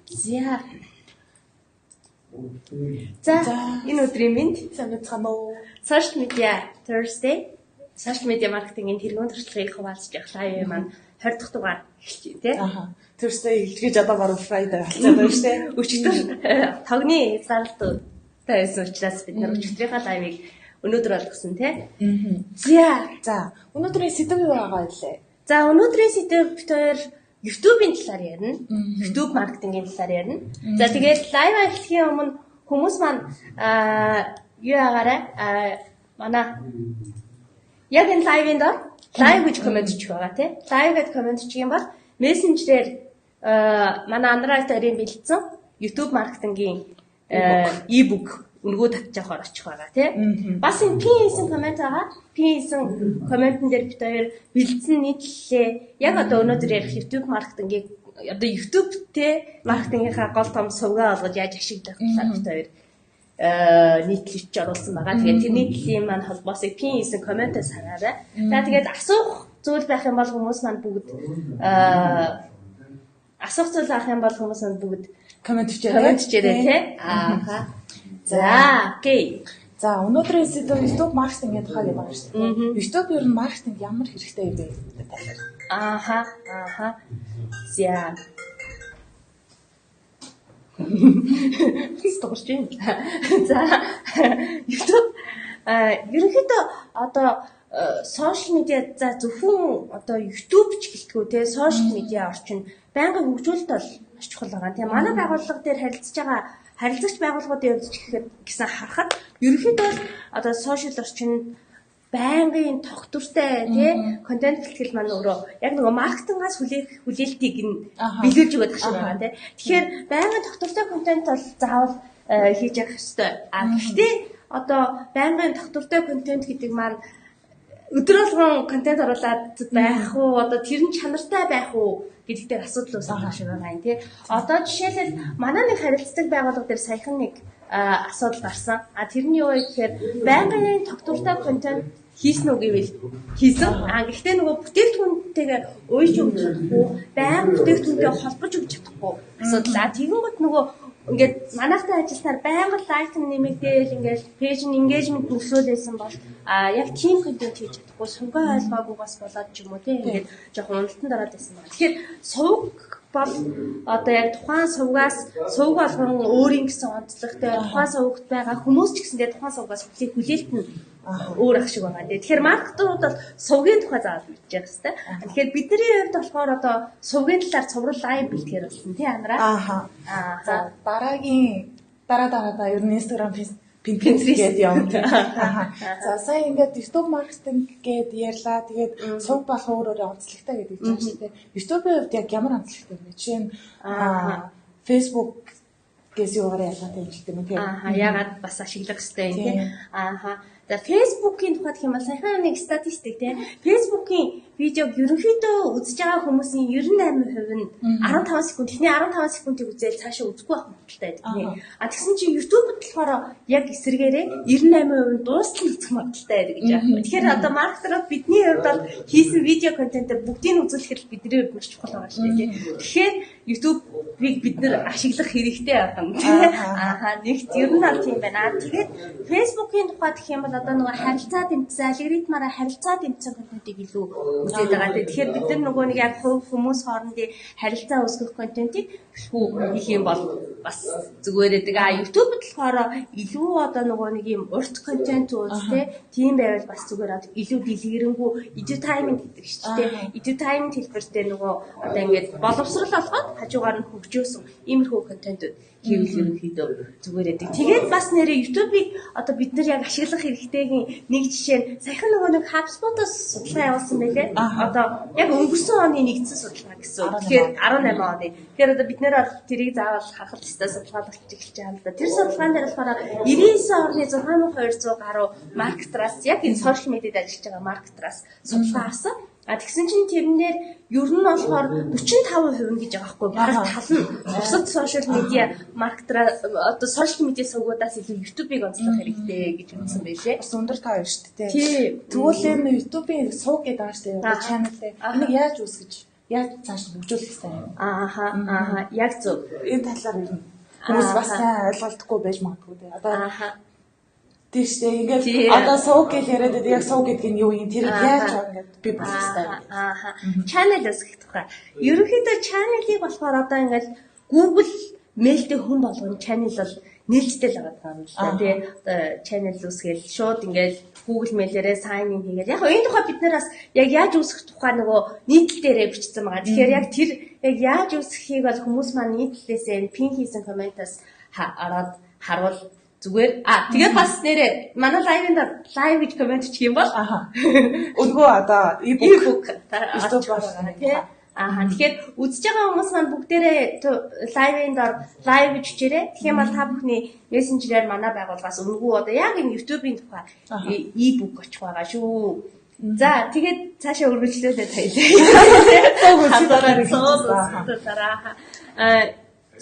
За. За энэ өдрийн мэнд санацгаана уу? Social Media Thursday. Social Media Marketing-ийн тэргуун туршлагыг хуваалцж явах лайв маань 20 дахь дугаар эхэлж байна, тийм. Thursday эхлэж одоо баруун Friday болчиход байна шүү дээ. Өчигдөр тогны зарлалт байсан учраас бид нар өчигдрийнхаа лайвыг өнөөдөр болгосон, тийм. За, өнөөдрийн сэдв юу байгаа вэ? За, өнөөдрийн сэдв бид хоёр YouTube-ийн талаар ярина. YouTube маркетингийн талаар ярина. За, тэгээд лайв эхлэхийн өмнө хүмүүс маань юу ягаарай? Манай яг энэ лайвын дор лайв гэж комент хийх байгаа тийм. Лайв гэж комент хийх юм бол мессенжерээр манай Андраатарын бэлдсэн YouTube маркетингийн e-book өнгөө татж авахар очих байгаа тийм. Бас энэ пин хийсэн комент байгаа. Пин хийсэн комментэн дээр бид хоёр бэлдсэн нийтлэлээ яг одоо өнөөдөр ярих YouTube маркетингийг одоо YouTube-тэй маркетингийнхаа гол том сувгаа олгож яаж ашиглах талаар бид хоёр нийтлэлч оруулсан байгаа. Тэгээд тэр нийтлэлийн маань холбоосыг пин хийсэн комментээс хараарай. За тэгээд асуух зүйл байх юм бол хүмүүс маань бүгд асуух зүйл авах юм бол хүмүүс маань бүгд коммент хийчээрэй тий. За, окей. За, өнөөдрийн сэдв YouTube маркетингийн тухай гэдэг байна шүү дээ. YouTube ер нь маркетинг ямар хэрэгтэй юм бэ? За. Стогч юм. За, YouTube ерөнхийдөө одоо social media за зөвхөн одоо YouTube ч гэлтгүү те social media орчин байнгын хөгжүүлэлт бол маш чухал байгаа. Тэгээ манай байгууллага дээр харилцагч байгууллагуудын явж гэсэн харахад ерөнхийдөө одоо social орчинд байнгын тогтвортой тий контент бэлтгэл маань өөрөө яг нөгөө маркетингаас хүлээлтийг биелүүлж өгöd гэж байгаа тий. Тэгэхээр байнгын тогтвортой контент бол заавал хийж явах хэрэгтэй. Гэхдээ одоо байнгын тогтвортой контент гэдэг маань өдөр болгон контент оруулаад байх уу одоо тэр нь чанартай байх уу гэдэг дээр асуудал үүсэх шиг байгаа юм тий. Одоо жишээлбэл манай нэг харилцдаг байгууллага дээр саяхан нэг асуудал гарсан. Тэрний юу вэ гэхээр байнгын тогтвортой контент хийсэн үү гэвэл хийсэн. Гэхдээ нөгөө бүтээгдэхүүнтэйгээ уйлж өгч чадахгүй, байнга бүтээгдэхүүнтэй холбож өгч чадахгүй асуудал. Тэгэнгүүт нөгөө ингээд манайхтай ажилласаар байнга лайк нэмэгдээл ингээд пэйж engagement нөхцөлөөсөн бол яг team контент хийж чадахгүй, сувгаа ойлгоогүйгаас болоод ч юм уу тийм ингээд жоохон уналтан дараад байсан байна. Тэгэхээр сувг бол одоо яг тухайн сувгаас сувг болгон өөрийн гэсэн онцлогтой тухайн сувгт байгаа хүмүүс ч гэсэндээ тухайн сувгаас хүлээлт нь өөр ах шиг байгаа. Тэгэхээр маркетерууд бол сувгийн тухай заавал мэдж явах хэрэгтэй. Тэгэхээр бидний хувьд болохоор одоо сувгийн талаар цуврал лайв бэлтгэр болсон тий Андраа. За дараа ер нь Instagram Pinterest гэдэг юм. За сая ингээд YouTube маркетинг гэдээ ярьлаа. Тэгээд сувг болох өөрөөр онцлогтой гэдэг чинь шүү дээ. YouTube-ийн хувьд яг ямар онцлогтой вэ? Жишээ нь Facebook гэсэн юугаар ялгаатай юм шиг юм тий. Ягаад бас ашиглах хэрэгтэй юм тий. За Facebook-ийн тухайд хэм бол саяхан нэг статистик тий. Facebook-ийн видеог ерөнхийдөө үзэж байгаа хүмүүсийн 98% нь 15 секунд эхний 15 секундыг үзээд цаашаа үзэхгүй байх магадлалтай байдаг. Тэгсэн чинь YouTube-д болохоор яг эсрэгээрээ 98% нь дуустал үзэх магадлалтай байдаг гэж байна. Тэгэхээр одоо маркетерууд бидний хувьд бол хийсэн видео контентыг бүгдийг нь үзүүлэхэд бидний хувьд маш чухал байгаа шүү дээ. Тэгэхээр YouTube-ыг бид нэр ашиглах хэрэгтэй байна. Нэгт ер нь бол тийм байна. Тэгээд Facebook-ийн тухайд гэх юм бол одоо нөгөө харилцаа тэмцсэн алгоритмаараа харилцаа тэмцсэн контентыг илүү үзээд байгаа. Тэгэхээр бид нар нөгөө нэг яг хүмүүс хоорондын харилцаа үүсгэх контентыг хийх юм бол бас зүгээр байдаг. YouTube-д болохоор илүү одоо нөгөө нэг юм урт контент үзтэй тийм байвал бас зүгээр илүү дэлгэрэнгүй edutainment гэдэг шүү дээ. Edutainment хэлбэртэй нөгөө одоо ингээд боловсрал болгоод хажуугаар нь хөгжөөсөн иймэрхүү контентууд хийвэл ерөнхийдөө зүгээр байдаг. Тэгээд бас нэрээ YouTube-ыг одоо бид нар яг ашиглах хэрэгтэйгийн нэг жишээ нь саяхан нөгөө нэг HubSpot-оос судалгаа явуулсан байлээ. Одоо яг өнгөрсөн оны нэгдсэн судалгаа гэсэн. Тэгэхээр 18 оны. Тэгэхээр одоо бид нэр тэрийг заавал харах хэрэгтэй судалгаалж эхэлж байгаа юм да. Тэр судалгаан дээр болохоор 99 орны 6200 гаруй маркетраас яг энэ сошиал медиад ажиллаж байгаа маркетраас судалгаа авсан. Тэгсэн чинь тэрнээр ер нь болохоор 45% гэж байгаа байхгүй бараг тал нь бусад сошиал медиа маркетера одоо сошиал медиа сувгуудаас илүү YouTube-ыг онцлох хэрэгтэй гэж үзсэн байлээ. Бас өндөр тав шүү дээ. Тэгвэл энэ YouTube-ийн сувг гэдэг байгаа шүү дээ. Channel-тэй. Энийг яаж үүсгэж яаж цааш хөгжүүлэх хэрэгтэй юм. Яг зөв. Энэ талаар ер нь хүмүүс бас сайн ойлголтгүй байж магадгүй дээ. Одоо тийшээ ингээд одоо сууг гэж яриад байдаг. Яг сууг гэдэг нь юу юм? Тэр яаж ингээд би болох хэрэгтэй юм. Channel өсгөх тухай. Ерөнхийдөө channel-ийг болохоор одоо ингээд Google мэйлтэй хүн болгоно channel бол нээлттэй л байгаа юм байна тий. Одоо channel үсгээл шууд ингээд Google Mail-ээрээ sign in хийгээл. Яг энэ тухай бид нараас яг яаж үсгэх тухай нөгөө нийтлэл дээрээ бичсэн байгаа. Тэгэхээр яг тэр яг яаж үсгэхийг бол хүмүүс маань нийтлэлээсээ пин хийсэн комментаас хараад харуул зүгээр. Тэгээд бас нэрээ манай live гэж коммент чих юм бол өнгөө одоо e-book YouTube байна тий. Тэгэхээр үзэж байгаа хүмүүс маань бүгдээрээ live-ын дор live гэж хичээрээ. Тэгэхээр бол та бүхний мессенжерээр манай байгууллагаас өнгөө одоо яг энэ YouTube-ийн тухай e-book очих байгаа шүү. За тэгээд цаашаа үргэлжлүүлээд таялаа.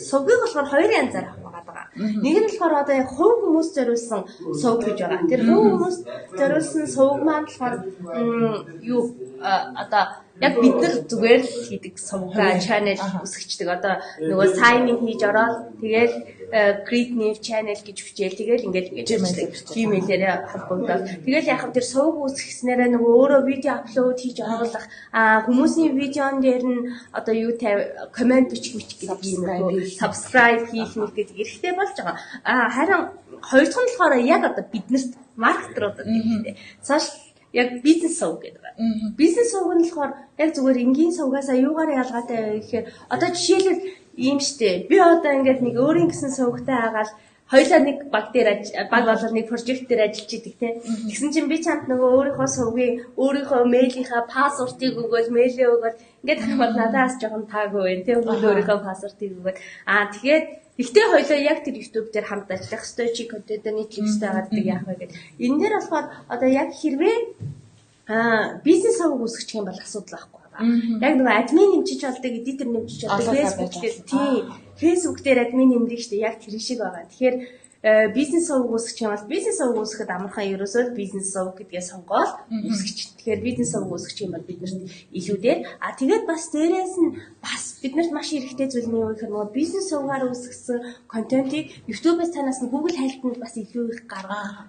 Сувгийг болохоор хоёр янзаар авах байгаа. Нэг нь болохоор одоо яг хувь хүмүүс зориулсан сувг гэж байгаа. Тэр хувь хүмүүс зориулсан сувг маань болохоор одоо яг бид нар зүгээр л хийдэг сувгаа channel үсгэждэг. Одоо нөгөө sign in хийж ороод тэгээд create new channel гэж бичээл тэгээд ингээд Gmail-ээрээ холбогдоод тэгээд яг тэр сувг үсгэснээрээ нөгөө өөрөө видео аплод хийж оруулах хүмүүсийн видеон дээр нь одоо юу коммент бичих гэдэг юм уу subscribe хийх гэдэг эрхтэй болж байгаа. Харин хоёр дахь нь болохоор яг одоо биднэрт маркетеруудад хэрэгтэй. Цааш яг бизнес сувг гэдэг байна. Бизнес сувг нь болохоор яг зүгээр энгийн сувгаасаа юугаар ялгаатай вэ гэхээр одоо жишээлбэл ийм штэ. Би одоо ингээд нэг өөрийн гэсэн сувгтай агаал хоёулаа нэг баг болоод нэг прожект дээр ажиллаж идэг те. Тэгсэн чинь би чамд нөгөө өөрийнхөө сувгийн өөрийнхөө мэйлийнхаа пассвортыг өгөөл мэйлээ өгөөл ингээд хамаар надаас жоохон таагүй байна те. Өөрийнхөө пассвортыг өгөөл. Тэгээд ихтэй хоёлоо яг тэр YouTube дээр хамт ажиллах ёстой чи контентоо нийтлэх ёстой гадаг яах вэ гэдэг. Энэ дээр болохоор одоо яг хэрвээ бизнес сувг үсгэх юм бол асуудал байхгүй. Яг нөгөө админ нэмчиж болдог, эдитер нэмчиж болдог, Facebook дээр тийм Facebook дээр админ нэмдэг штэ яг тэр шиг байгаа. Тэгэхээр бизнес сувг үсгэх юм бол бизнес сувг үсгэхэд амархан ерөөсөө бизнес сувг гэдгээ сонгоод үсгэж. Тэгэхээр бизнес сувг үсгэх юм бол биднэрт илүү дээр. Тэгээд бас дээрээс нь бас биднэрт маш хэрэгтэй зүйл нь юу гэхээр нөгөө бизнес сувгаар үсгэсэн контентыг YouTube-ээс танаас нь Google хайлтанд бас илүү их гаргах.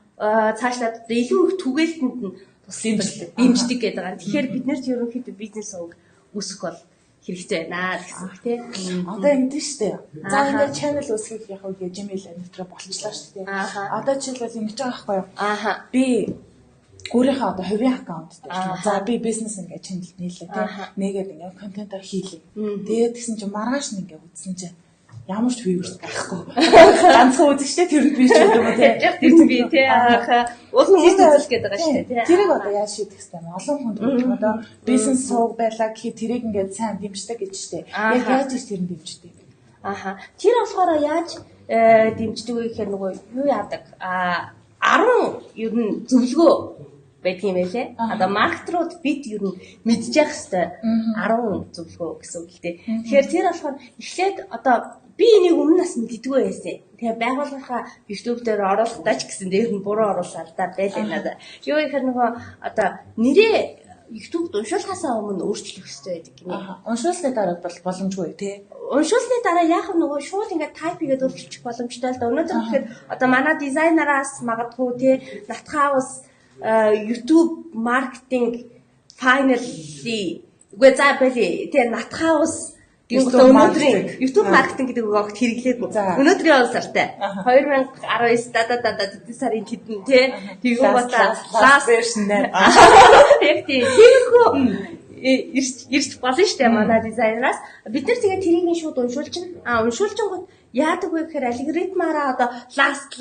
Цаашлаад илүү их түгээлтэнд нь дэмждэг гэдэг байгаа. Тэгэхээр биднэрт ерөнхийдөө бизнес сувг үсгэх бол хэрэгтэй байна гэсэн үг тийм. Одоо ингэ штэ. За ингээд channel үсгэх яг үгүй Gmail нэвтрээ болчихлоо штэ. Одоо жишээлбэл ингэж байгаа байхгүй юу? Би өөрийнхөө одоо хувийн аккаунт дээр. За би бизнес ингээд channel нийлээ тийм. Нэгээд ингээд контентоо хийлээ. Тэгээд тэгсэн чинь маргааш нь ингээд үзсэн чинь ямар ч viewers байхгүй. Ганцхан үзэгчтэй тэр би ч гэдэг юм тий. Тэр би тий. Олон хүмүүс үзэл гээд байгаа шүү дээ тий. Тэрийг одоо яаж шийдэх хэрэгтэй юм? Олон хүн одоо бизнес сууг байлаа гэхэд тэрийг ингээд сайн дэмждэг гэж штэ. Яг яаж тэр нь дэмждэг? Тэр болохоор яаж дэмждэг вэ гэхээр нөгөө юу яадаг? 10 ер нь зөвлөгөө байдаг юм байлээ. Одоо маркетерууд бид ер нь мэдчих хэвээр 10 зөвлөгөө гэсэн үг л дээ. Тэгэхээр тэр болохоор эхлээд одоо би энийг өмнөөс мэддэггүй байсан. Тэгээ байгууллагынхаа YouTube дээр оруулахдаа ч гэсэн дээр нь буруу оруулаад байлаа надад. Юу гэхээр нөгөө одоо нэрээ YouTube-д уншуулахаасаа өмнө өөрчлөх хэрэгтэй байдаг гинэ. Уншуулсны дараа бол боломжгүй тий. Уншуулсны дараа яг нөгөө шууд ингээд type хийгээд өөрчилчих боломжтой л да. Өнөөдөр тэгэхээр одоо манай дизайнераас магадгүй тий Натхаус YouTube маркетинг finally үгүй за байли тий Натхаус өнөөдрийн YouTube маркетинг гэдэг үг огт хэрэглээгүй. Өнөөдрийн сартай 2019 сарын хэдэн тий тэгвэл last version дээр яг тиймхүү ирж болно штэ манай дизайнераас бид нар тэгээ тэрийг шууд уншуулчихна. Яадаг вэ гэхээр алгоритмаараа одоо last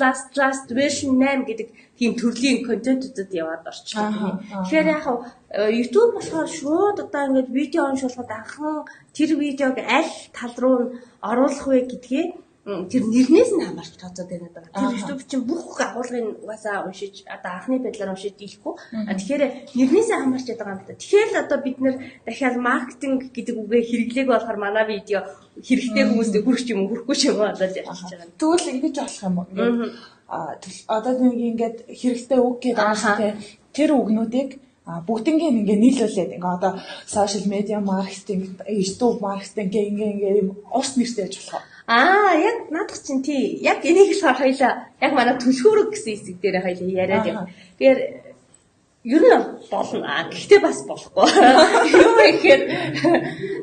version 8 гэдэг тийм төрлийн контентуудад яваад орчихсон. Тэгэхээр яг YouTube болохоор шууд одоо ингээд видео уншуулахад анхан тэр видеог аль тал руу нь оруулах вэ гэдгээ тэр нэрнээс нь хамаарч тооцоод байна даа. Тэр YouTube чинь бүх агуулгын угаасаа уншиж одоо анхны байдлаар уншиж дийлэхгүй. Тэгэхээр нэрнээсээ хамаарч байгаа юм да. Тэгэхээр л одоо бид нэр дахиад маркетинг гэдэг үгээ хэрэглээг болохоор манай видео хэрэгтэй хүмүүстээ хүрч юм уу хүрхгүй ч юм уу одоо ярьж байгаа. Тэгвэл ингэж болох юм уу? Одоо нэг ингээд хэрэгтэй үг гэдэг ааштай тэр үгнүүдийг бүгднийг ингээ нийлүүлээд ингээ одоо сошиал медиа маркетинг, YouTube маркетинг ингээ юм урт нэртэй яж болох. Яг наадах чинь тий. Яг энийг л хоёлаа яг манай түлхүүрэг гэсэн хэсэг дээр хоёлаа яриад юм. Тэгэхээр ер нь болно. Гэхдээ бас болохгүй. Юу гэхээр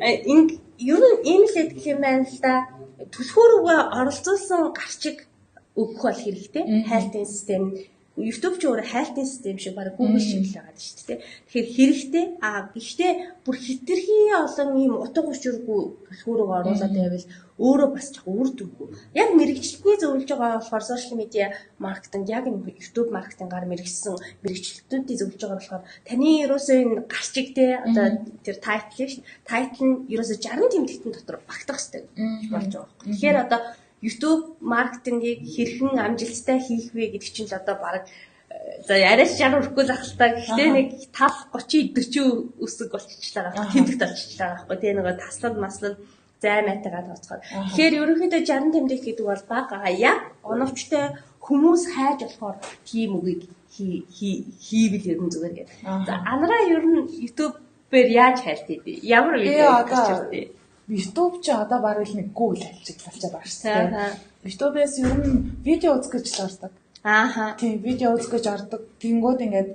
ер нь ийм л ядг юм байна л да. Түлхүүргээ оролцуулсан гарчиг өгөх бол хэрэгтэй. Хайлтын систем YouTube ч өөр хайлтын систем шиг баг Google шиг л байгаа шүү дээ. Тэгэхээр хэрэгтэй. Гэхдээ бүр хитрхи олон ийм утга учиргүй түлхүүрийг оруулаад байвал өөрөө бас яг үр дүнгүй. Яг мэрэгчлэлгүй зөвлөж байгаа болохоор сошиал медиа маркетинг яг YouTube маркетингаар мэрэгчлэлтүүдийг зөвлөж байгаа болохоор таны ерөөсөө энэ гарчиг те одоо тэр тайтл нь ерөөсөө 60 тэмдэгтэн дотор багтах хэрэгтэй болж байгаа. Тэгэхээр одоо YouTube маркетингийг хэрхэн амжилттай хийх вэ гэдэг чинь л одоо баг за яриач 60 өрөхгүй л ахaltaа. Гэхдээ нэг тал 30 40 өсөг болчихлаа гэх тэмдэгт олчихлаа байхгүй тий нөгөө таслал маслал зай майтайгаа тооцоход. Тэгэхээр ерөнхийдөө 60 тэмдэгт гэдэг бол бага яг оновчтой хүмүүс хайж болохоор тийм үгийг хийвэл ер нь зүгээр гэдэг. За анараа ер нь YouTube-ээр яаж хайлт вэ? Ямар видео гарч ирдэ? YouTube ч одоо баруул нэг Google хэлцэг болчиход байгаа шүү дээ. YouTube-ээс ер нь видео үзэх гэж л ордог. Тийм видео үзэх гэж ордог. Тэнгүүд ингээд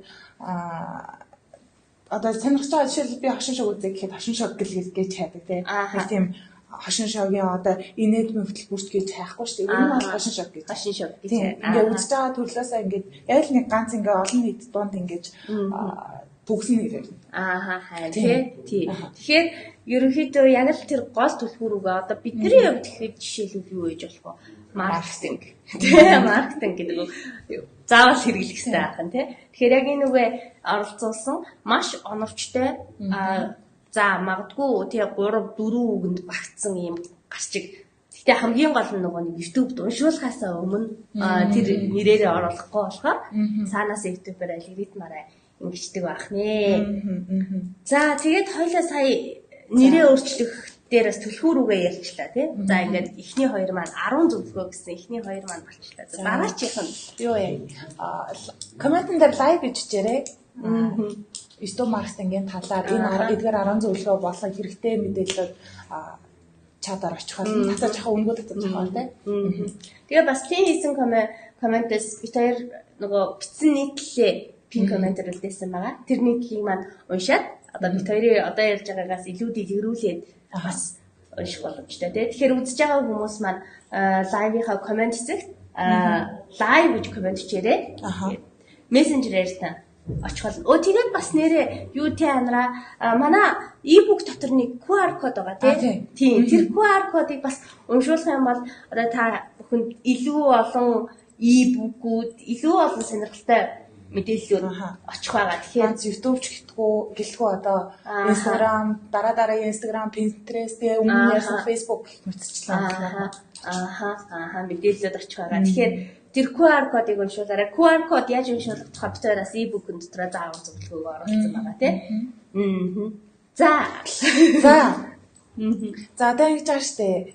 одоо сонирхож байгаа жишээл би хошин шог үзье гэхэд хошин шог гэж хайдаг тийм. Тийм хошин шогийн одоо инээдмийн хөтөлбөрч гэж хайхгүй шүү дээ. Энэ нь хошин шог гэж. Хошин шог гэж. Ингээд үзэж байгаа төрлөөсөө ингээд яг нэг ганц ингээд олон нийт донд ингээд бүгсэн нэрээр. Хай тий. Тэгэхээр ерөнхийдөө яг л тэр гол түлхүүрүүгээ одоо бидний хувьд гэхэд жишээлбэл юу гэж болох вэ? Маркетинг. Маркетинг гэдэг нь заавал хэрэглэх хэрэгтэй байх нь тий. Тэгэхээр яг энэ үгээ оролцуулсан маш оновчтой за магадгүй тий 3 4 үгэнд багтсан юм гарчиг. Гэтэ хамгийн гол нь нөгөө нэг YouTube-д уншуулахаасаа өмнө тэр нэрээрээ оруулахгүй болохоор цаанаас YouTube-ээр алгоритмаараа ингэждэг байх нэ. За тэгээд хоёлаа сая нэрээ өөрчлөх дээр бас түлхүүрүүгээ ярьчлаа тий. За ингээд эхний хоёр маань 10 зөвлөгөө гэсэн эхний хоёр маань болчлаа. Дараачих нь юу вэ? Комментэн дээр лайв гэж чирээ. YouTube маркетингийн талаар энэ эдгээр 10 зөвлөгөө болон хэрэгтэй мэдээлэл чатаар очих бол татаж авах үнэгүй татаж авах тий. Тэгээ бас тийм хийсэн комментээс би хоёр нөгөө бичсэн нийтлэлээ пин комментээр үлдээсэн байгаа. Тэр нийтлэлийг маань уншаад одоо бид хоёрын одоо ярьж байгаагаас илүү дэлгэрүүлээд бас унших боломжтой тий. Тэгэхээр үзэж байгаа хүмүүс маань лайвынхаа коммент хэсэгт лайв гэж коммент хийрээ. Мессенжерээр та очихвол тэгээд бас нэрээ юу тий анараа манай e-book дотор нэг QR код байгаа тий. Тийм тэр QR кодыг бас уншуулах юм бол одоо та бүхэнд илүү олон e-book-ууд илүү олон сонирхолтой мэдээллүүд очих байгаа. Тэгэхээр YouTube ч гэлтгүү одоо Instagram, дараагийн Instagram, Pinterest, өмнө ярьсан Facebook гэх мэтчлээ. Мэдээллүүд очих байгаа. Тэгэхээр тэр QR кодыг уншуулаарай. QR код яаж уншуулах вэ? Битээрээс e-book-ын дотроо заавал зөвлөгөөгөө оруулсан байгаа тийм. За одоо ингэж байгаа штэ.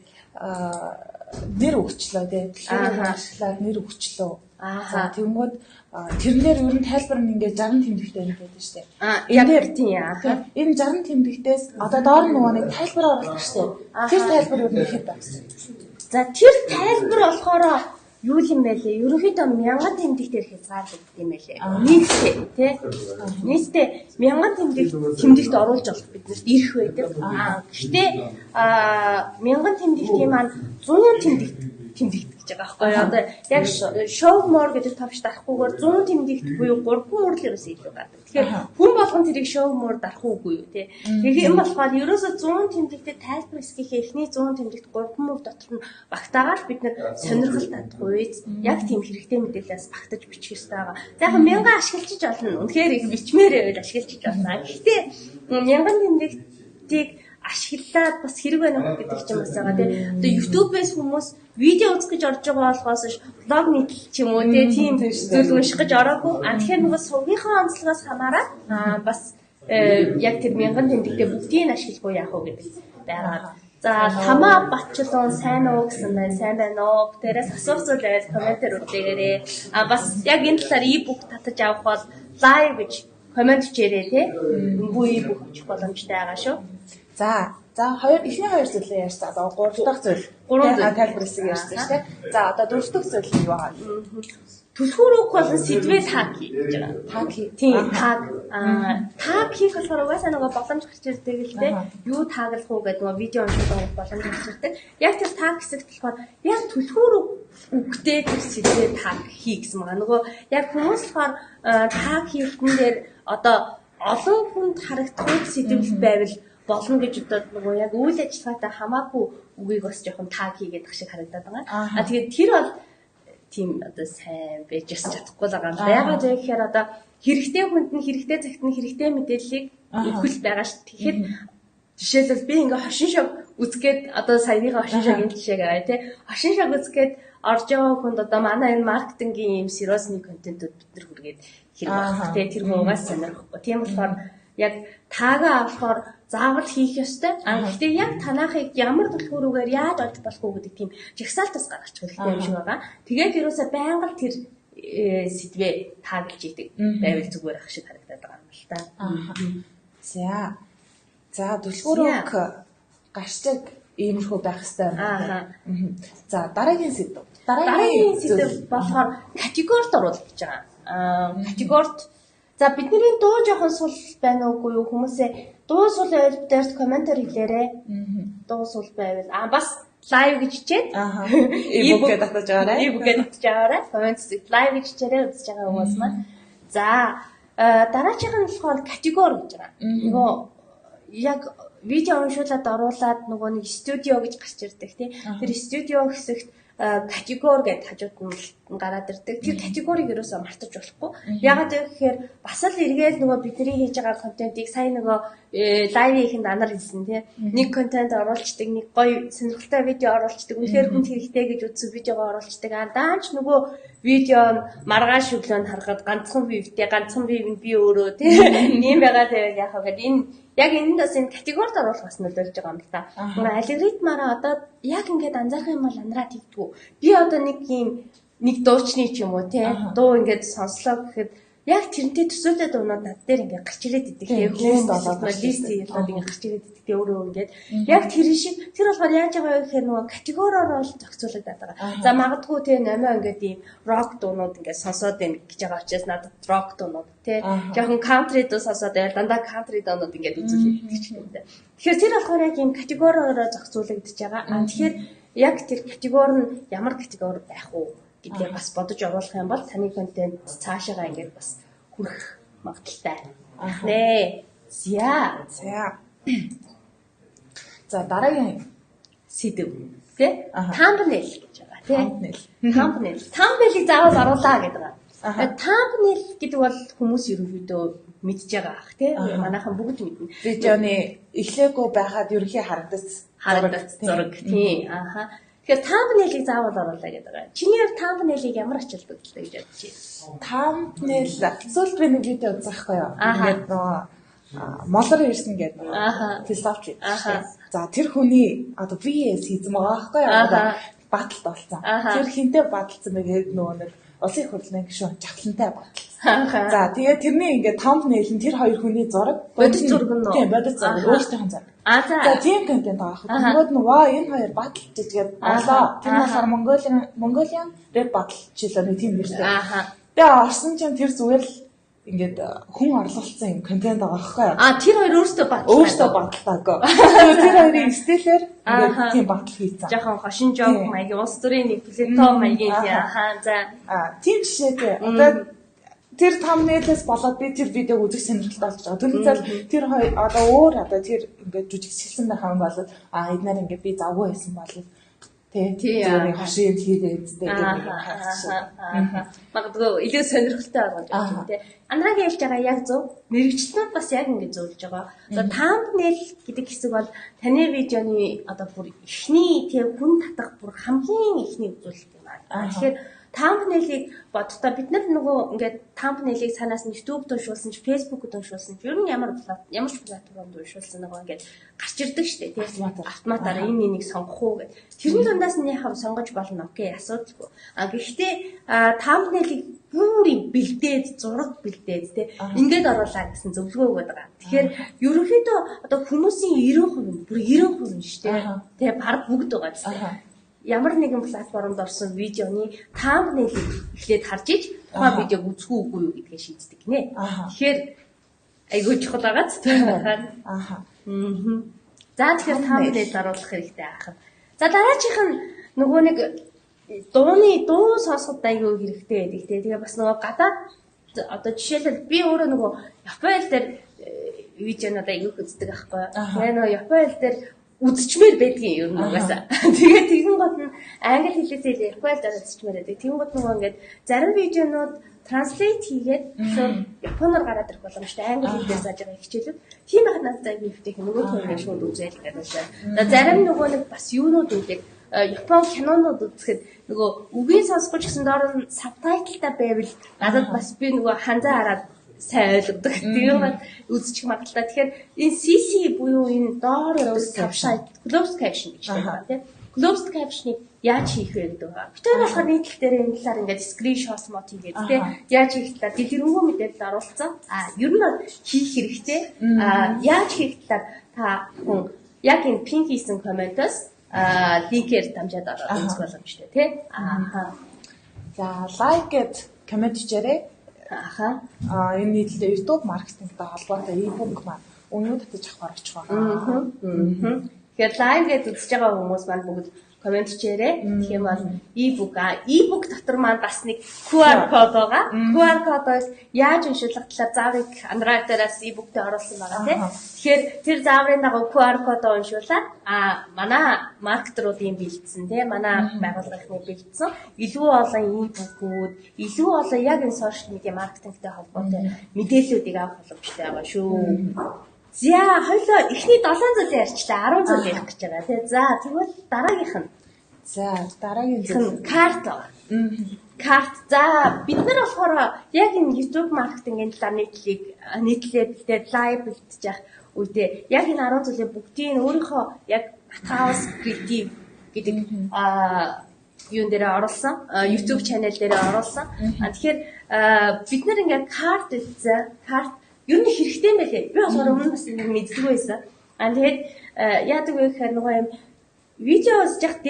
Нэр өгчлөө тийм. Тэгэхээр нэр өгчлөө. За тэгмүүд тэрнээр ер нь тайлбар нь ингээд 60 тэмдэгтэй байдаг шүү дээ. Яг тийм. Энэ 60 тэмдэгтээс одоо доор нөгөө нэг тайлбар оруулах шүү дээ. Тэр тайлбар ер нь ихэд байна. За тэр тайлбар болохоор юу юм бэ лээ? Ерөнхийдөө 1000 тэмдэгтээр хязгаарлагддаг юм байлээ. Нийтдээ тий. Нийтдээ 1000 тэмдэгт оруулж болох биднэрт ирэх байдаг. Гэхдээ 1000 тэмдэгтийн маань 100 тэмдэгт гэж байгаа байхгүй юу? Одоо яг show more гэдэг товч дарахгүйгээр 100 тэмдэгт буюу 3 мөрөлөөс илүү гардаг. Тэгэхээр хүн болгон тэрийг show more дарах уугүй юу тий. Тэгэхээр энэ болохоор ерөөсө 100 тэмдэгтээ тайлбар хийхээ эхний 100 тэмдэгт 3 мөр дотор нь багтаагаар бид нэр сонирхол татгүйз яг тийм хэрэгтэй мэдээлэлээс багтаж бичих хэрэгтэй байгаа. За яг 1000 ашиглаж олно. Үнэхээр их бичмээр байвал ашиглаж олно. Гэхдээ 1000 тэмдэгтийг ашиглаад бас хэрэг байна уу гэдэг ч юм бас байгаа тий. Одоо YouTube-ээс хүмүүс видео үзэх гэж орж байгаа болохоос блог нийтлэл ч юм уу тийм зүйл унших гэж ороогүй. Тэгэхээр нөгөө сувгийнхаа онцлогоос хамаараад бас яг тэр 1000 тэмдэгтээ бүгдийг ашиглахгүй яах вэ гэдэг байгаа. За хамаа батчлон сайн уу гэсэн байна. Сайн байна уу? Тэрээс асуух зүйл байвал комментээр үлдээгээрэй. Бас яг энэ талаар e-book татаж авах бол live гэж комент хийрээ тий. Үгүй бүх очих боломжтой байгаа шүү. За эхний хоёр зүйлээ ярьсан. Одоо 3 дахь зүйл. 3 зүйл тайлбарласыг ярьсан шүү дээ. За одоо 4 дахь зүйл нь юу аа? Түлхүүрүүх болон сэдвээ таг хийж байгаа. Таг хий. Тийм, таг. Таг хийх болохоор угаасаа нөгөө боломж гарч ирдэг л дээ. Юу таглах уу гэдэг нөгөө видео уншуулах боломж гарч ирдэг. Яг тэр таг хэсэгт болохоор яг түлхүүрүүх үгтэй тэр сэдвээ таг хий гэсэн байгаа. Нөгөө яг хүмүүс болохоор таг хийхтэн дээр одоо олон хүнд харагдах сэдв байвал болно гэж бодоод нөгөө яг үйл ажиллагаатай хамаагүй үгийг бас жоохон таг хийгээд ах шиг харагдаад байгаа. Тэгээд тэр бол тийм одоо сайн байж чадахгүй л байгаа юм. Яагаад вэ гэхээр одоо хэрэгтэй хүнд нь хэрэгтэй цагт нь хэрэгтэй мэдээллийг өгөх байгаа шүү. Тэгэхээр жишээлбэл би ингээ хошин шог үзгээд одоо саяныхаа хошин шогийн жишээг авъя тий. Хошин шог үзгээд орж байгаа хүнд одоо манай энэ маркетингийн юм сериосны контентууд бид нар хүргээд хэрэг авах тий. Тэр хуугаас сонирхохгүй. Тийм болохоор яг таагаа авахаар заавал хийх ёстой. Гэхдээ яг танахыг ямар түлхүүрүүгээр яаж олж болох уу гэдэг тийм жагсаалтаас гаргач хэрэгтэй юм шиг байгаа. Тэгээд ерөөсөө байнга тэр сэдвээ тааглаж идэг байвал зүгээр ах шиг харагдаад байгаа юм л та. За түлхүүрүүг гарчдаг иймэрхүү байх хэрэгтэй юм. За дараагийн сэдв. Дараагийн сэдв болохоор категорид оруулах гэж байгаа. Категорид за бидний дуу жоохон сул байна уугүй юу хүмүүсээ дуу сул дээр комментар хэлээрээ. Дуу сул байвал бас лайв гэж хичээд e-book-д татаж байгаарай. E-book-д татаж байгаарай. Коммент лайв гэж хичээрээ үзэж байгаа хүмүүс маань. За дараачих нь болохоор категори гэж байгаа. Нөгөө яг видео уншуулад оруулаад нөгөө нэг студио гэж гарч ирдэг тий. Тэр студио хэсэгт категори гэдээ хажууд нь гараад ирдэг. Тэр категорийг ерөөсөө мартаж болохгүй. Ягаад гэхээр бас л эргээл нөгөө бидний хийж байгаа контентыг сайн нөгөө лайвынханд анар хэлсэн тий. Нэг контент оруулцдаг, нэг гоё сонирхолтой видео оруулцдаг, үнэхээр хүнд хэрэгтэй гэж үзсэн видеого оруулцдаг. Даанч нөгөө видео маргааш өглөө нь харахад ганцхан бивтэй, ганцхан бив нь би өөрөө тий. Ийм байгаа тэгээ яахаа гэдэг энэ яг энд бас энэ категорид оруулахаас нөлөөлж байгаа юм л та. Алгоритмаараа одоо яг ингээд анзаарах юм бол анараад хийдгүү. Би одоо нэг дуучны ч юм уу тий дуу ингээд сонслоо гэхэд яг тэрнтэй төсөөлөд дуунууд над дээр ингээд гарч ирээд идэг. Лист болоод лист хийгээд ингээд гарч ирээд идэг. Өөрөө ингээд яг тэр шиг тэр болохоор яаж байгаа вэ гэхээр нөгөө категориор бол зохицуулагдаад байгаа. За магадгүй тий номоо ингээд ийм рок дуунууд ингээд сонсоод байна гэж байгаа учраас надад рок дуунууд тий жоохон country дуу сонсоод байл дандаа country дуунууд ингээд үзүүлээд идэх юм дээ. Тэгэхээр тэр болохоор яг ийм категориороо зохицуулагдаж байгаа. Тэгэхээр яг тэр категори нь ямар категори байх уу гэдгийг бас бодож оруулах юм бол таны контент цаашаа ингээд бас хүрэх магадaltaй. Нэ. За. За дараагийн сэдв тий thumbnail гэж байгаа тий. Thumbnail-ийг заавал оруулаа гэдэг байгаа. Thumbnail гэдэг бол хүмүүс ерөнхийдөө мэдж байгаа ах тий. Манайхан бүгд мэднэ. Видеоны эхлээгүй байхад ерөнхий харагдах зураг тий. Тэгэхээр thumbnail-ийг заавал оруулаа гэдэг байгаа. Чиний thumbnail-ийг ямар ачаалт үзлээ гэж бодож байна? Thumbnail сүүлд би нэг видео үзэхгүй юу? Ингээд нөгөө молор ирсэн гэдэг философи. За тэр хүний одоо VS хийсэн байгаа байхгүй юу? Баталд болсон. Тэр хинтээ баталсан байгаад нөгөө нэг улсын их хурлын гишүүн жавхлантай баталсан. За тэгээд тэрний ингээд thumbnail нь тэр хоёр хүний зураг бодит зураг нь. Тийм бодит зураг өөрсдийнх зураг. За тийм контент байгаа хэрэг. Нөгөөд нь ваа энэ хоёр баталж тэгээд олоо. Тэр болохоор Mongolian Red Battle жилээ нэг тийм нэртэй. Тэгээ орсон чинь тэр зүгээр л ингээд хүн орлуулсан юм контент байгаа байхгүй юу? Тэр хоёр өөрсдөө баталтаагүй. Тэр хоёрын стилээр ингээд тийм батал хийцэн. Жохон хошин жог маягийн улс төрийн нэг плато маягийн за тийм жишээтэй. Одоо тэр thumbnail-ээс болоод би тэр видеог үзэх сонирхолтой болж байгаа. Түүнээс тэр хоёр одоо өөр одоо тэр ингээд жүжигчилсэн байх юм бол эднэр ингээд би завгүй байсан бол тий хошин хийгээд тэгээд магадгүй илүү сонирхолтой байгаа тий. Анаагийн хэлж байгаа яг зөв. Мэргэжлүүд бас яг ингэж зөвлөж байгаа. Одоо thumbnail гэдэг хэсэг бол таны видеоны одоо бүр эхний тий хүн татах бүр хамгийн эхний үзүүлэлт юм аа. Тэгэхээр thumbnail-ийг бодохдоо бид нар нөгөө ингээд thumbnail-ийг цаанаас нь YouTube-д уншуулсан ч Facebook-д уншуулсан ч ер нь ямар ч платформд уншуулсан нөгөө ингээд гарч ирдэг шүү дээ тийм автоматаар энэ энийг сонгох уу гэдэг. Тэрний дундаас нь яхав сонгож болно. Окей, асуудалгүй. Гэхдээ thumbnail-ийг бүрийг бэлдээд зураг бэлдээд тийм ингээд оруулаа гэсэн зөвлөгөө өгöd байгаа. Тэгэхээр ерөнхийдөө одоо хүмүүсийн 90% бүр 90% шүү дээ. Тийм баг бүгд байгаа тийм. Ямар нэгэн платформд орсон видеоны thumbnail-ийг эхлээд харж иж тухайн видеог үзэх үгүй юу гэдгийг шийддэг нэ. Тэгэхээр айгүй чухал байгаа ч тийм байна. За тэгэхээр thumbnail оруулах хэрэгтэй аах. За дараачих нь нөгөө нэг дуу сонсоход айгүй хэрэгтэй байдаг тийм. Тэгээ бас нөгөө гадаад одоо жишээлбэл би өөрөө нөгөө Японы хэл дээр видеонууд айгүй үздэг аахгүй. Тэгээ нөгөө Японы хэл дээр үзчмээр байдгийн юм угаасаа. Тэгээд тэгэн гот нь англи хэлээсээ Японд үзчмээр байдаг. Тэгэн гот нөгөө ингээд зарим видеонууд транслейт хийгээд шууд японоор гараад ирэх боломжтой. Англи хэлээр зааж байгаа хичээлүүд. Тийм байхад надад аягүй ихтэй нөгөө төрлийн шууд үзэл гэдэг. Зарим нөгөө нэг бас юунууд үүдэг Япон кинонууд үзэхэд нөгөө үгийн сонсгож гэсэн доор нь сабтайтлтай байвал надад бас би нөгөө ханзаа хараад сайн ойлгодог. Тийм ба үзчих магадaltaа. Тэгэхээр энэ CC буюу энэ доор өгдөг caption, closed caption гэж байна тийм. Closed caption-ыг яаж хийх вэ гэдэг байна. Бид нар болохоор нийтлэл дээр энэ талаар ингээд screenshot мод хийгээд тийм яаж хийх талаар дэлгэрэнгүй мэдээлэл оруулсан. Ер нь хийх хэрэгтэй. Яаж хийх талаар та хүн яг энэ пин хийсэн комментоос линкээр дамжаад ороод үзэх боломжтой тийм. За лайк гэд коммент хийжээрэй. Энэ нийтлэлээ YouTube маркетингтэй холбоотой e-book маань өнөө татаж авах очих байгаа. Тэгэхээр лайв гэж үзэж байгаа хүмүүс маань бүгд коммент хийээрэй. Тийм бол e-book дотор маань бас нэг QR код байгаа. QR кодоос яаж уншуулах талаар зааврыг Android дээрээс e-book дээр оруулсан байгаа тийм. Тэгэхээр тэр зааврын дагуу QR кодоо уншуулаад манай маркетеруудын бэлдсэн тийм манай байгууллагын бэлдсэн илүү олон e-book-ууд, илүү олон яг энэ сошиал медиа маркетингтэй холбоотой мэдээллүүдийг авах боломжтой байгаа шүү. За хоёлоо эхний 7 зүйлийг ярьчлаа 10 зүйл ярих гэж байгаа тийм. За тэгвэл дараагийнх нь. За дараагийн зүйл карт. Карт. За бид нар болохоор яг энэ YouTube маркетингийн талаар нийтлээ бэлдээд лайв бэлтэж явах үедээ яг энэ 10 зүйлийн бүгдийг өөрийнхөө яг House Creative гэдэг юун дээр оруулсан. YouTube channel дээр оруулсан. Тэгэхээр бид нар ингээд карт үзсэн. Карт ер нь хэрэгтэй юм байлээ. Би болохоор өмнө бас мэддэг байсан. Тэгээд яадаг вэ гэхээр нөгөө юм видео үзэж явах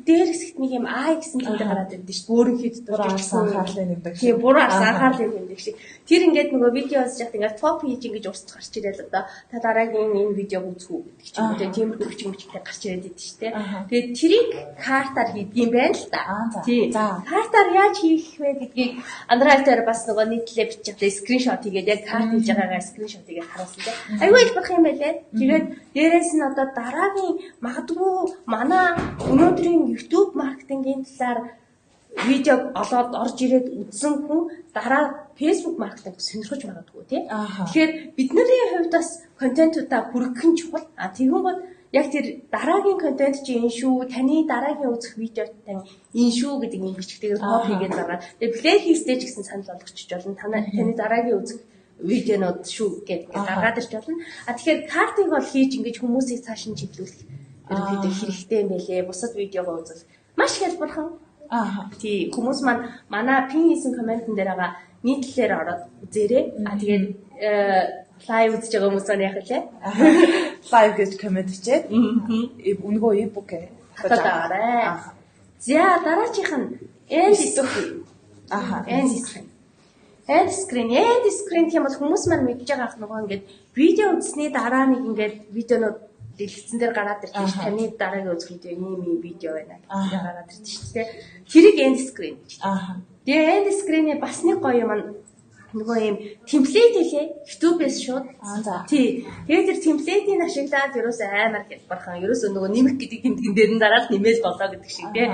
дээр хэсэгт нэг юм гэсэн тэмдэг гараад ирдэ шүү. Бүрэн хэд дураарсан анхаарлын нэмдэг. Тийм, бүрэн анхаарлын нэмдэг шиг. Тэр ингээд нөгөө видео үзэж явах ингээд топ хийж ингэж урсч гарч ирээл одоо та дараагийн энэ видеог үзэх үү гэдэг ч юм уу. Тиймэрхүү хүчтэй гарч ирээд идэв шүү дээ. Тэгээд тэрийг картаар хийдэг юм байна л да. Тийм. Картаар яаж хийх вэ гэдгийг Android дээр бас нөгөө нийтлээ бичиж скриншот хийгээд яг карт хийж байгаагаа скриншот хийгээд харуулсан тийм. Аюул их бах юм байлээ. Тэгээд дээрээс нь одоо дараагийн магадгүй манай өнөөдрийн YouTube маркетингийн талаар видеог олоод орж ирээд үзсэн хүн дараа Facebook маркетинг сонирхож магадгүй тийм. Тэгэхээр бидний хувьд бас контентуудаа хүргэх нь чухал. Тэгвэл бол яг тэр дараагийн контент чи энэ шүү, таны дараагийн үзэх видео тань энэ шүү гэдэг юм бичгтэйгээр копи хийгээд байгаа. Тэгээ плейлисттэй ч гэсэн санал болгочих болно. Таны дараагийн үзэх видеонууд шүү гэдэг гаргаад ирж болно. Тэгэхээр картыг бол хийж ингэж хүмүүсийг цааш нь чиглүүлэх видео хэрэгтэй юм байлээ. Бусад видеогоо үзэл маш хялбархан. Тий, хүмүүс маань манай пин хийсэн комментэн дээр байгаа нийтлэлээр ороод үзээрэй. Тэгээд лайв үзэж байгаа хүмүүс маань яах вэ? Лайв гэж коммент хийчээд өнгөө e-book хатаарай. За дараачих нь end screen. End screen тийм бол хүмүүс маань мэдж байгаа нөгөө ингээд видео үзсний дараа нэг ингээд видеонууд дэлгэцэн дээр гараад ирж байна. Таны дараагийн үзэх видео ийм видео байна гэж гараад ирж шүү дээ. Тэрийг end screen гэж. Тэгээ end screen-ийн бас нэг гоё юм нөгөө юм темплейт хэлээ. YouTube-ээс шууд. Тий. Тэгээ тэр темплейтийг ашиглаад ерөөсөө аймаар хялбархан. Ерөөсөө нөгөө нэмэх гэдэг тэмдгэн дээр нь дараад нэмэл болоо гэдэг шиг тий.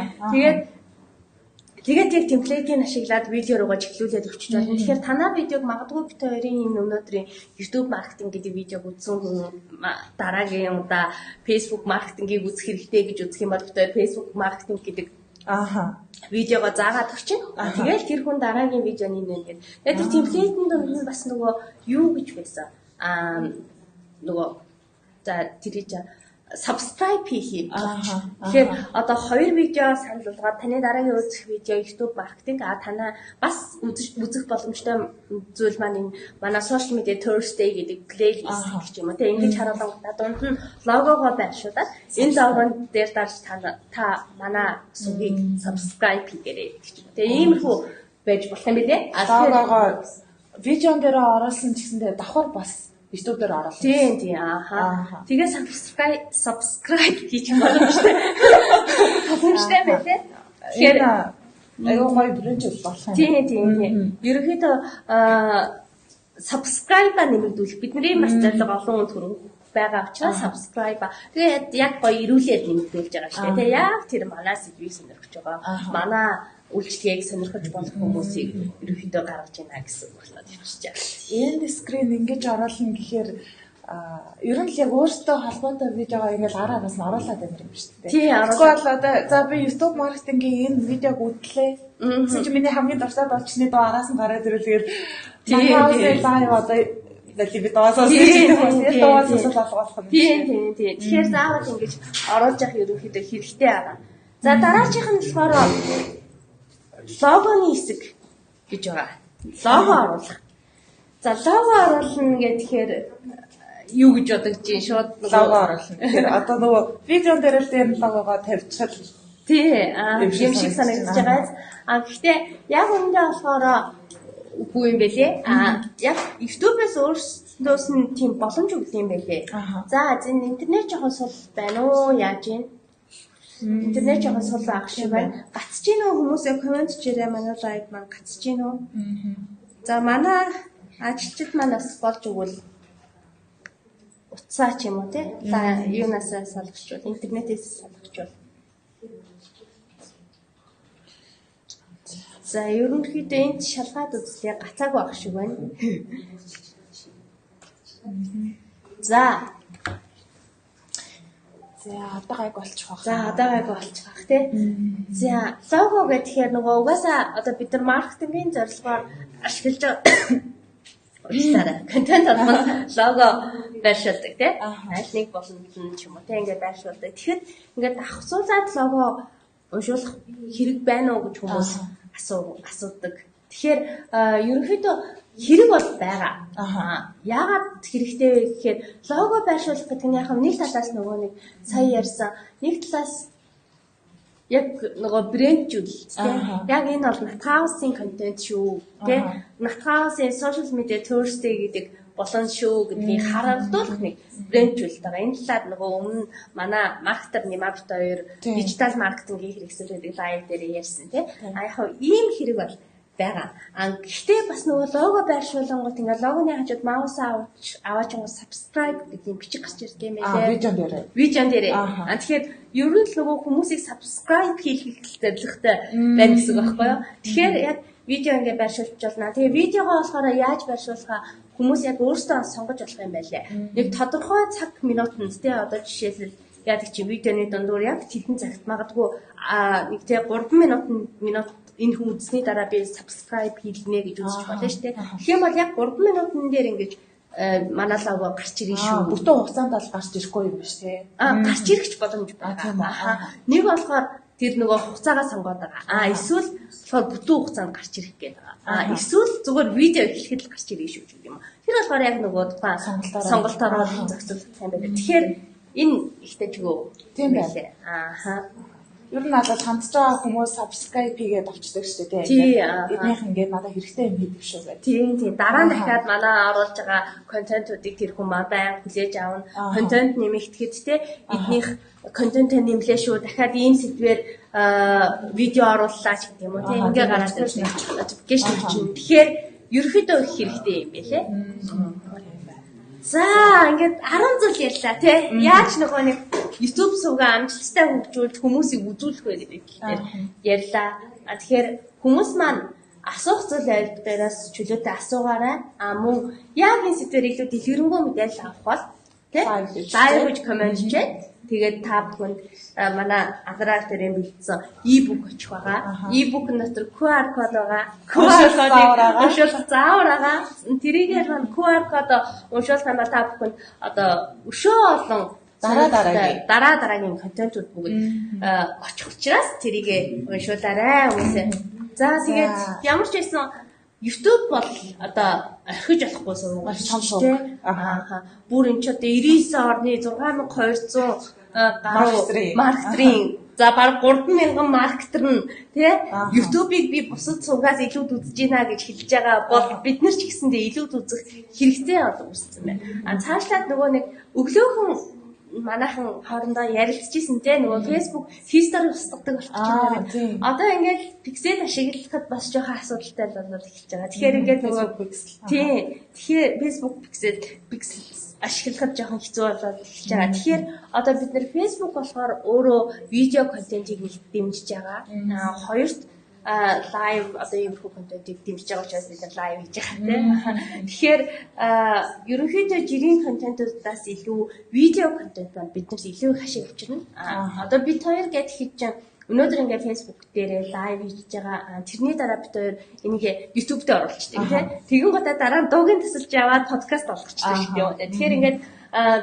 Тэгээд яг темплейтийг ашиглаад видео руугаа чиглүүлээд өчөж байна. Тэгэхээр танаа видеог магадгүй бит хоёрын энэ өнөөдрийн YouTube маркетинг гэдэг видеог үзсэн хүн дараагийн удаа Facebook маркетингийг үзэх хэрэгтэй гэж үзэх юм бол бит хоёр Facebook маркетинг гэдэг видеого заагаад өгчин. Тэгэл тэр хүн дараагийн видео нэмнэ гэдэг. Тэгээд тэр темплейтэн донд бас нөгөө юу гэж байсан. Нөгөө за тэрийг subscribe хийх. Тэгэхээр одоо 2 видео санал болгоод таны дараагийн үзэх видео YouTube маркетинг танаа бас үзэх боломжтой зүйл маань манай social media Thursday гэдэг плейлист гэх юм уу. Тэг ингэж харуулгадаа дунд нь логогоо байршуулаад энэ логон дээр дарж та манай сүгийг subscribe хийгээрэй гэх юм. Тэг иймэрхүү байж болох юм билээ. Логогоо видеон дээр оруулсан гэсэндээ давхар бас YouTube дээр оруулсан. Тийм. Тэгээ subscribe хийж боломжтой. Боломжтой байлээ. Тэгэхээр аюу гой брэнд болох юм. Тийм. Ерөнхийдөө subscribe нэмэгдүүлэх бидний маш зорилго олон хүнд хүрэх байгаа учраас subscribe. Тэгээд яг гоё ирүүлээд нэмэгдүүлж байгаа шүү дээ. Яг тэр манай сэдвийг сонирхож байгаа. Манай үйлчлэгийг сонирхож болох хүмүүсийг ерөнхийдөө гаргаж ийна гэсэн үг болоод явчихж байгаа. Энд скрин ингэж оруулна гэхээр ер нь л яг өөртөө холбоотой видеогоо ингээл араас нь оруулаад байна юм шүү дээ. Тийм. Тэгвэл одоо за би YouTube маркетингийн энэ видеог үзлээ. Тэгсэн чинь миний хамгийн дурсаад болчихны доо араас нь гараад ирүүлгээр манай лайв одоо би доосоо болох юм. Тийм. Тэгэхээр заавал ингэж оруулж явах ерөнхийдөө хэрэгтэй байгаа. За дараачих нь болохоор логоны хэсэг гэж байгаа. Лого оруулах. За лого оруулна гэхээр юу гэж бодож чинь шууд лого оруулна. Тэгэхээр одоо нөгөө видеон дээр л энэ логогоо тавьчихад юм шиг санагдаж байгаа. Гэхдээ яг үүндээ болохоор үгүй юм байлээ. Яг YouTube-ээс өөрсдөөс нь тийм боломж өгд юм байлээ. За интернет жоохон сул байна уу? Яаж юм? Интернет жоохон сул ах шиг байна. Гацж гин үү хүмүүсээ комент чирээ манай лайв маань гацж гин үү? За манай ажилчид манаас болж өгвөл утсаа ч юм уу те. За юунаас салгачвал интернетээс салгачвал. За ерөнхийдөө энд шалгаад үзлээ гацаагүй ах шиг байна. За одоо гайг болчих واخ. За одоо гайг болчих واخ тий. За лого гэхээр нөгөө угаасаа одоо бид нар маркетингийн зорилгоор ашиглаж байгаа контент болгох лого байршуулдаг тий. Аль нэг боломжтой ч юм уу тий ингээд байршуулдаг. Тэгэхэд ингээд авахсуулаад лого уншуулах хэрэг байна уу гэж хүмүүс асуудаг. Тэгэхээр ерөнхийдөө хэрэг бол байгаа. Яагаад хэрэгтэй вэ гэхээр лого байршуулах гэдэг нь яг нэг талаас нөгөө нэг сая ярьсан нэг талаас яг нөгөө брэнджүүл тийм яг энэ бол Nathouse-ийн контент шүү тийм Nathouse-ийн social media Thursday гэдэг болон шүү гэдгийг харагдуулах нэг брэнджүүл байгаа. Энэ талаар нөгөө өмнө манай маркетер Нимабт хоёр дижитал маркетингийн хэрэгсэлүүдийг лайв дээр ярьсан тийм яг ийм хэрэг бол байгаа. Гэхдээ бас нөгөө лого байршуулангууд ингээ логоны хажууд маус аваач subscribe гэдэг юм бичиг гарч ирдэг юм байлээ. Видеон дээр. Тэгэхээр ер нь л нөгөө хүмүүсийг subscribe хийх зорилготой байна гэсэн үг байхгүй юу? Тэгэхээр яг видео ингээ байршуулж болно. Тэгээ видеогоо болохоор яаж байршуулахаа хүмүүс яг өөрсдөө сонгож болох юм байлээ. Нэг тодорхой цаг минутанд тий одоо жишээлбэл яадаг чи видеоны дундуур яг тэдэн цагт магадгүй нэг тий 3 минут энэ хүн үзсний дараа би subscribe хийлнэ гэж үзэж болно шүү дээ. Тэгэх юм бол яг 3 минутын дээр ингэж манай лого гарч ирнэ шүү. Бүтэн хугацаанд бол гарч ирэхгүй юм биш тий. Гарч ирэх боломж байгаа. Нэг болохоор тэр нөгөө хугацаагаа сонгоод байгаа. Эсвэл болохоор бүтэн хугацаанд гарч ирэх гэдэг. Эсвэл зүгээр видео эхлэхэд л гарч ирнэ шүү гэдэг юм. Тэр болохоор яг нөгөө тухайн сонголтоор зохицуулах сайн байна. Тэгэхээр энэ ихтэй чигөө тийм байлээ. Ер нь бол хандж байгаа хүмүүс subscribe хийгээд авчдаг шүү дээ. Эднийх ингээд надад хэрэгтэй юм хийдэг шүү гэдэг. Тийм. Дараа нь дахиад манай оруулж байгаа контентуудыг тэр хүн баян хүлээж авна. Контент нэмэгдэхэд те эднийх контентээ нэмлээ шүү. Дахиад ийм сэдвээр видео орууллаа ч гэдэг юм уу. Тийм ингээ гараад ирсэн notification чинь. Тэгэхээр ерөөхдөө их хэрэгтэй юм байлээ. За ингээд 10 зүйл ярьлаа тий. Яаж нөгөө нэг YouTube сувгаа амжилттай хөгжүүлж хүмүүсийг үзүүлэх вэ гэдэг дээр ярьлаа. Тэгэхээр хүмүүс маань асуух зүйл аль дээрээс чөлөөтэй асуугаарай. Мөн яг энэ сэдвээр илүү дэлгэрэнгүй мэдээлэл авах бол Live гэж комент хийгээд тэгээд та бүхэнд манай анхаарал дээр бэлдсэн e-book очих байгаа. E-book дотор QR код байгаа. QR кодыг уншуулах заавар байгаа. Тэрийгээр нь QR код уншуулсан ба та бүхэнд одоо өшөө олон дараагийн контентууд бүгд очих учраас тэрийг уншуулаарай хүмүүсээ. За тэгээд ямар ч байсан YouTube бол одоо орхиж болохгүй сургууль шүү дээ. Бүр энэ ч одоо 99 орны 6200 гаруй маркетрийн за баг 3000 маркетер нь тий YouTube-ыг би бусад сувгаас илүүд үзэж байна гэж хэлж байгаа бол бид нар ч гэсэндээ илүүд үзэх хэрэгтэй болсон байна. Цаашлаад нөгөө нэг өглөөхөн манайхан хоорондоо ярилцчихсэн те нөгөө Facebook history устгадаг болчихсон. Одоо ингээд pixel ашиглахад бас жоохон асуудалтай болоод эхэлж байгаа. Тэгэхээр ингээд нөгөө тэгэхээр Facebook pixel ашиглахад жоохон хэцүү болоод эхэлж байгаа. Тэгэхээр одоо бид нэр Facebook болохоор өөрөө видео контентийг дэмжиж байгаа. Хоёрт live одоо юм хөө контентийг дэмжиж байгаа учраас бид live хийж байгаа тийм. Тэгэхээр ерөнхийдөө жирийн контентуудаас илүү видео контент маань биднээс илүү их ашиг авчирна. Одоо бид хоёр гээд хийж байгаа өнөөдөр ингээ Facebook дээрээ live хийж байгаа. Тэрний дараа бид хоёр энийг YouTube дээр оруулчихдаг тийм. Тэгэн гутаа дараа нь дуугийн тасалж яваад подкаст болгочихдаг шүү дээ. Тэгэхээр ингээд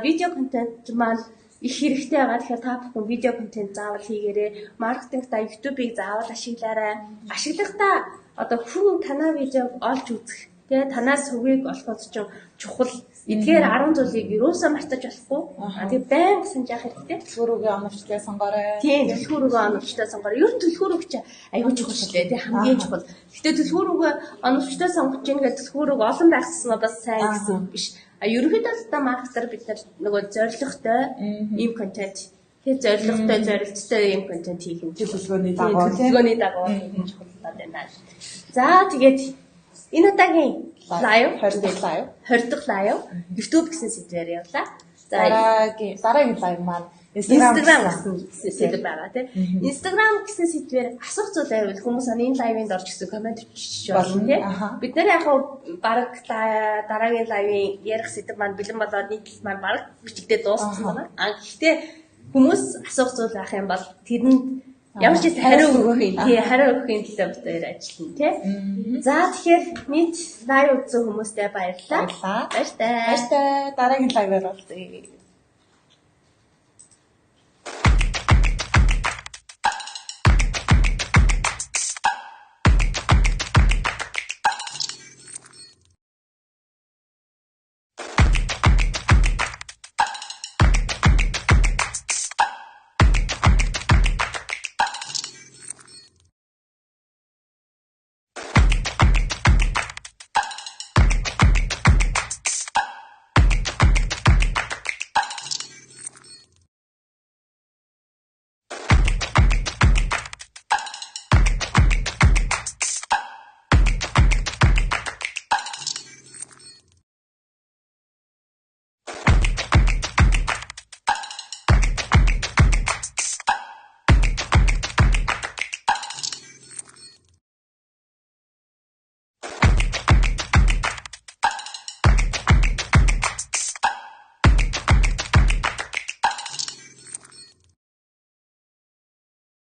видео контент маань их хэрэгтэй байгаа. Тэгэхээр та бүхэн видео контент заавал хийгээрэй. Маркетинг та YouTube-ыг заавал ашиглаарай. Ашиглахдаа одоо хүн танаа видеог олж үзэх. Тэгээ танаас сүгийг олоход ч чухал. Эдгээр 10 зүйлийг юусаа мартаж болохгүй. Тэгээ байнга санаж явах хэрэгтэй. Төлхөөрөгийн оновчтой сонгоорой. Тийм, төлхөөрөгийн оновчтой сонгоорой. Ер нь төлхөөрөг чи аюул чухал шүү дээ. Тэг хамгийн чухал. Гэтэ төлхөөрөг оновчтой сонгож ийн гэдэг төлхөөрөг олон байхсан бас сайн гэсэн үг биш. Ерөнхийдөө та маркетер бид нар нөгөө зорилготой ийм контент тэг зорилготой зорилттой ийм контент хийх юм. Төлөвлөгөөний дагуу хийх нь чухал байна. За тэгээд энэ удаагийн live 20 дахь live YouTube гэсэн сэдвээр явлаа. За дараагийн live маань Instagram гэсэн сэдв байгаа тийм. Instagram гэсэн сэдвээр асуух зүйл байвал хүмүүс энэ live-д орж ирсэн комент бичиж болно тийм. Бид нар яг баг дараагийн live-ийн ярих сэдв маань бэлэн болоод нийтлэл маань баг бичигдээ дууссан байна. Гэхдээ хүмүүс асуух зүйл байх юм бол тэрэнд ямар ч хариу өгөхийн төлөө бид хоёр ажиллана тийм. За тэгэхээр нийт live үзсэн хүмүүстээ баярлалаа. Баяртай. Дараагийн live-аар уулзъя.